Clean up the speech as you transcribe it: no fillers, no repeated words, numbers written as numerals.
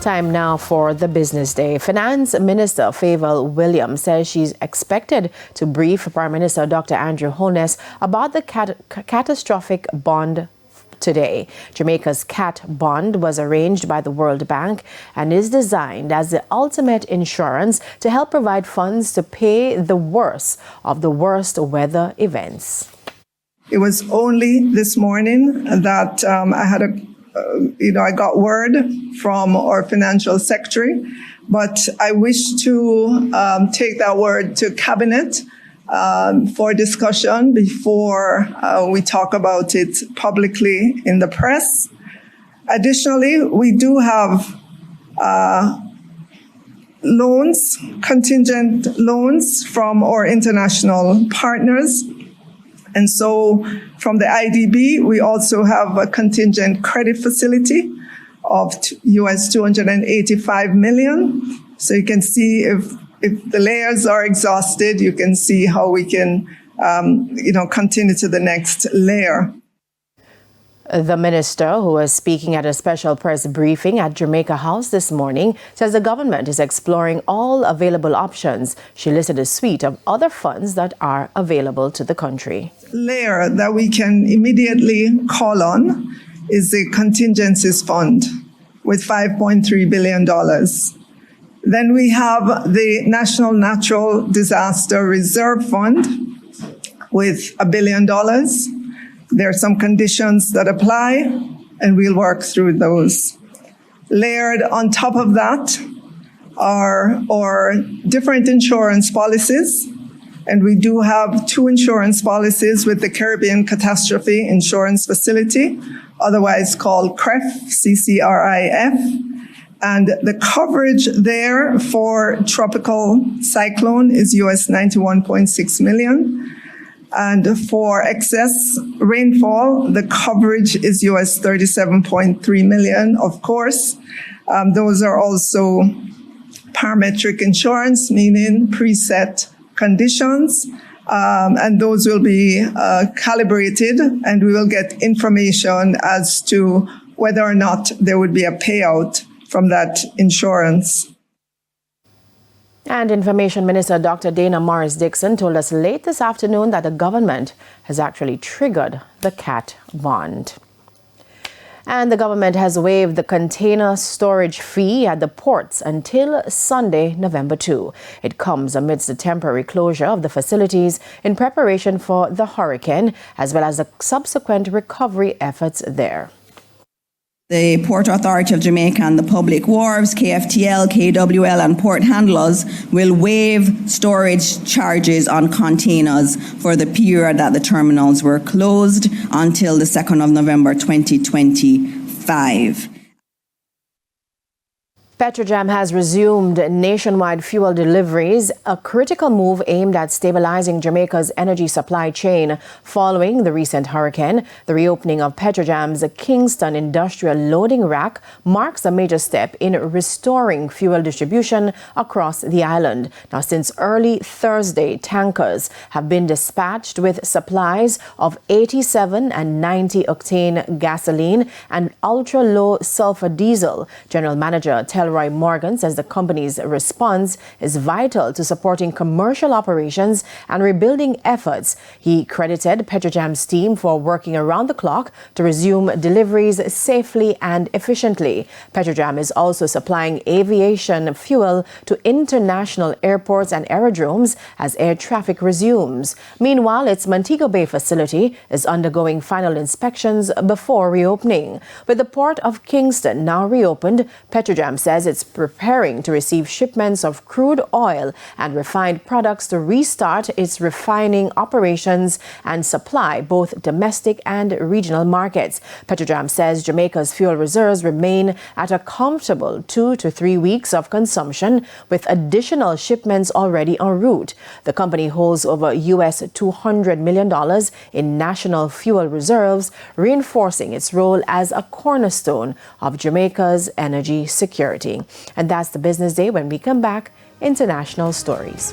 Time now for the business day. Finance Minister Favour Williams says she's expected to brief Prime Minister Dr. Andrew Holness about the catastrophic bond today. Jamaica's CAT bond was arranged by the World Bank and is designed as the ultimate insurance to help provide funds to pay the worst of the worst weather events. It was only this morning that I got word from our financial secretary, but I wish to take that word to Cabinet for discussion before we talk about it publicly in the press. Additionally, we do have loans, contingent loans from our international partners. And so from the IDB, we also have a contingent credit facility of US $285 million. So you can see if the layers are exhausted, you can see how we can, continue to the next layer. The minister, who was speaking at a special press briefing at Jamaica House this morning, says the government is exploring all available options. She listed a suite of other funds that are available to the country. Layer that we can immediately call on is the contingencies fund with $5.3 billion. Then we have the National Natural Disaster Reserve Fund with $1 billion. There are some conditions that apply, and we'll work through those. Layered on top of that are our different insurance policies, and we do have 2 insurance policies with the Caribbean Catastrophic Insurance Facility, otherwise called CRIF, C-C-R-I-F. And the coverage there for tropical cyclone is US $91.6 million. And for excess rainfall, the coverage is US $37.3 million, of course. Those are also parametric insurance, meaning preset conditions. And those will be calibrated, and we will get information as to whether or not there would be a payout from that insurance. And Information Minister Dr. Dana Morris-Dixon told us late this afternoon that the government has actually triggered the CAT bond. And the government has waived the container storage fee at the ports until Sunday, November 2. It comes amidst the temporary closure of the facilities in preparation for the hurricane, as well as the subsequent recovery efforts there. The Port Authority of Jamaica and the public wharves, KFTL, KWL and port handlers will waive storage charges on containers for the period that the terminals were closed until the 2nd of November 2025. Petrojam has resumed nationwide fuel deliveries, a critical move aimed at stabilizing Jamaica's energy supply chain following the recent hurricane. The reopening of Petrojam's Kingston Industrial Loading Rack marks a major step in restoring fuel distribution across the island. Now, since early Thursday, tankers have been dispatched with supplies of 87 and 90 octane gasoline and ultra-low sulfur diesel. General Manager Roy Morgan says the company's response is vital to supporting commercial operations and rebuilding efforts. He credited Petrojam's team for working around the clock to resume deliveries safely and efficiently. Petrojam is also supplying aviation fuel to international airports and aerodromes as air traffic resumes. Meanwhile, its Montego Bay facility is undergoing final inspections before reopening. With the port of Kingston now reopened, Petrojam says it's preparing to receive shipments of crude oil and refined products to restart its refining operations and supply both domestic and regional markets. Petrojam says Jamaica's fuel reserves remain at a comfortable 2 to 3 weeks of consumption, with additional shipments already en route. The company holds over US $200 million in national fuel reserves, reinforcing its role as a cornerstone of Jamaica's energy security. And that's the business day. When we come back, international stories.